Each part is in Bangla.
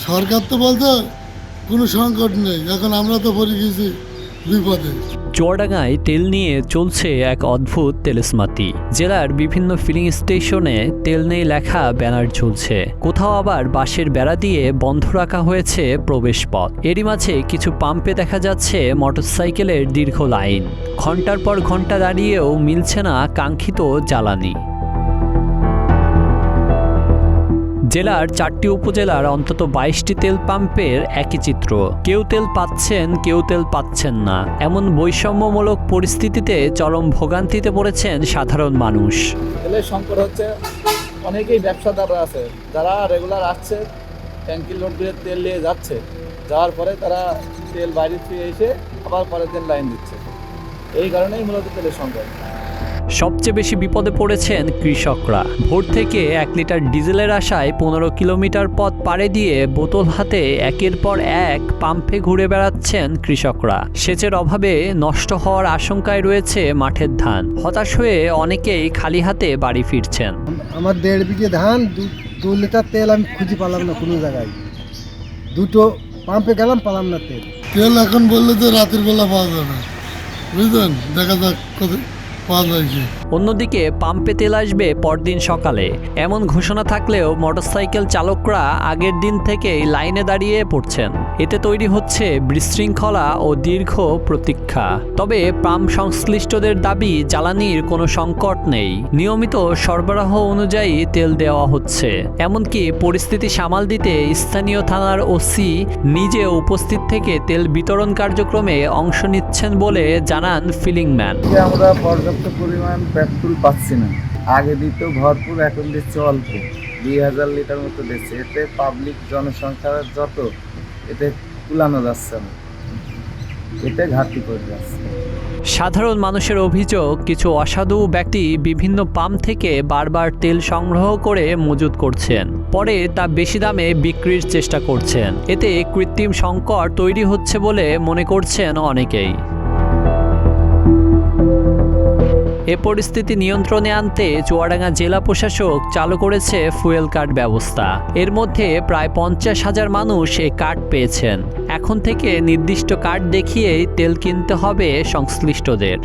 সরকার তো বলতে কোনো সংকট নেই, এখন আমরা তো পড়ে গেছি বিপদে। চুয়াডাঙ্গায় তেল নিয়ে চলছে এক অদ্ভুত তেলেসমাতি। জেলার বিভিন্ন ফিলিং স্টেশনে তেল নেই লেখা ব্যানার ঝুলছে, কোথাও আবার বাঁশের বেড়া দিয়ে বন্ধ রাখা হয়েছে প্রবেশপথ। এরই মাঝে কিছু পাম্পে দেখা যাচ্ছে মোটরসাইকেলের দীর্ঘ লাইন, ঘন্টার পর ঘন্টা দাঁড়িয়েও মিলছে না কাঙ্ক্ষিত জ্বালানি। জেলার 4টি উপজেলার অন্তত 22টি তেল পাম্পের একই চিত্র। কেউ তেল পাচ্ছেন, কেউ তেল পাচ্ছেন না। এমন বৈষম্যমূলক পরিস্থিতিতে চরম ভোগান্তিতে পড়েছেন সাধারণ মানুষ। তেলের সংকট হচ্ছে, অনেকেই ব্যবসাদাররা আছে যারা রেগুলার আসছে, ট্যাঙ্কি লোড দিয়ে তেল নিয়ে যাচ্ছে, যাওয়ার পরে তারা তেল বাইরে থেকে এসে আবার পরের দিন লাইন দিচ্ছে। এই কারণেই মূলত তেলের সংকট। সবচেয়ে বেশি বিপদে পড়েছেন কৃষকরা। ভোর থেকে 1 লিটার ডিজেলের আশায় 15 কিলোমিটার পথ পাড়ি দিয়ে বোতল হাতে একের পর এক পাম্পে ঘুরে বেড়াচ্ছেন কৃষকরা। সেচের অভাবে নষ্ট হওয়ার আশঙ্কায় রয়েছে মাঠের ধান। হতাশ হয়ে অনেকেই খালি হাতে বাড়ি ফিরছেন। আমার 1.5 বিঘে ধান, 2 লিটার তেল আমি খুঁজে পেলাম না কোনো জায়গায়। দুটো পাম্পে গেলাম, পেলাম না তেল। তেল এখন বললে তো রাতের বেলা পাওয়া যাবে, বুঝলেন, দেখা যাক কত পাওয়া যায় কি। অন্যদিকে পাম্পে তেল আসবে পরদিন সকালে এমন ঘোষণা থাকলেও মোটরসাইকেল চালকরা আগের দিন থেকেই লাইনে দাঁড়িয়ে পড়ছেন। এতে তৈরি হচ্ছে বিশৃঙ্খলা ও দীর্ঘ প্রতীক্ষা। তবে পাম্প সংশ্লিষ্টদের দাবি, জ্বালানির কোনো সংকট নেই, নিয়মিত সরবরাহ অনুযায়ী তেল দেওয়া হচ্ছে। এমনকি পরিস্থিতি সামাল দিতে স্থানীয় থানার ওসি নিজে উপস্থিত থেকে তেল বিতরণ কার্যক্রমে অংশ নিচ্ছেন বলে জানান ফিলিং ম্যান। আমরা পর্যাপ্ত পরিমাণ পেট্রোল পাচ্ছি না। আগে দিত ভরপুর, এখন দিচ্ছে অল্প, 2000 লিটার মতো দিচ্ছে। এতে পাবলিক জনসংখ্যা যত, এতে তুলানো যাচ্ছে না, এতে ঘাটতি পড়ে যাচ্ছে। সাধারণ মানুষের অভিযোগ, কিছু অসাধু ব্যক্তি বিভিন্ন পাম্প থেকে বারবার তেল সংগ্রহ করে মজুত করছেন, পরে তা বেশি দামে বিক্রির চেষ্টা করছেন। এতে কৃত্রিম সংকট তৈরি হচ্ছে বলে মনে করছেন অনেকেই। এ পরিস্থিতি নিয়ন্ত্রণে আনতে চুয়াডাঙ্গা জেলা প্রশাসক চালু করেছে ফুয়েল কার্ড ব্যবস্থা। এর মধ্যে প্রায় 50,000 মানুষ এই কার্ড পেয়েছেন। এখন থেকে নির্দিষ্ট কার্ড দেখিয়েই তেল কিনতে হবে সংশ্লিষ্টদের।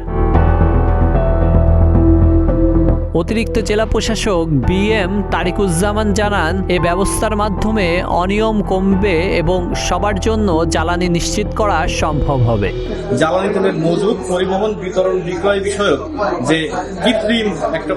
অতিরিক্ত জেলা প্রশাসক BM তারিকুজ্জামান জানান, এ ব্যবস্থার মাধ্যমে অনিয়ম কমবে এবং সবার জন্য জ্বালানি নিশ্চিত করা সম্ভব হবে। জ্বালানি তেলের মজুত, পরিবহন, বিতরণ, বিক্রয় বিষয়ক যে কৃত্রিম একটা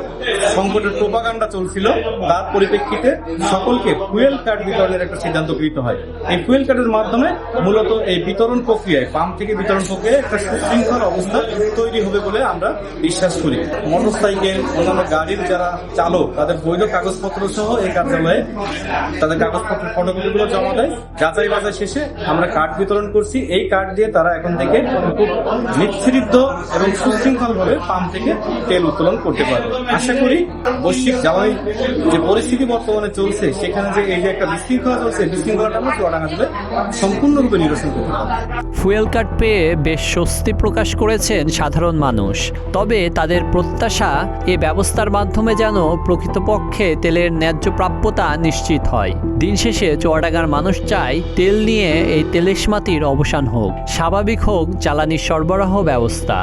সংকটের প্রোপাগান্ডা চলছিল, তার পরিপ্রেক্ষিতে সকলকে ফুয়েল কার্ড বিতরণের একটা সিদ্ধান্ত গৃহীত হয়। এই ফুয়েল কার্ডের মাধ্যমে মূলত এই বিতরণ প্রক্রিয়ায়, পাম্প থেকে বিতরণ প্রক্রিয়ায় একটা সুশৃঙ্খল অবস্থা তৈরি হবে বলে আমরা বিশ্বাস করি। মোটরসাইকেল, অন্যান্য গাড়ির যারা চালক, তাদের বৈধ কাগজপত্র সহ এই কার্যালয়ে তাদের কাগজপত্রের ফটোকপিগুলো জমা দেয়। যাচাই বাছাই শেষে আমরা কার্ড বিতরণ করছি। এই কার্ড দিয়ে তারা এখন থেকে খুব নিশ্চিত এবং সুশৃঙ্খলভাবে পাম্প থেকে তেল উত্তোলন করতে পারবে। আশা করি বৈশ্বিক জ্বালানি যে পরিস্থিতি বর্তমানে চলছে, সেখানে যে এই যে একটা বিশৃঙ্খলা চলছে, বিশৃঙ্খলাটা আমরা চুয়াডাঙ্গা জেলে সম্পূর্ণরূপে নিরসন করতে পারবো। ফুয়েল কার্ড পেয়ে বেশ স্বস্তি প্রকাশ করেছেন সাধারণ মানুষ। তবে তাদের প্রত্যাশা, এ ব্যবস্থার মাধ্যমে যেন প্রকৃতপক্ষে তেলের ন্যায্য প্রাপ্যতা নিশ্চিত হয়। দিন শেষে চুয়াডাঙ্গার মানুষ চায় তেল নিয়ে এই তেলেসমাতির অবসান হোক, স্বাভাবিক হোক জ্বালানি সরবরাহ ব্যবস্থা।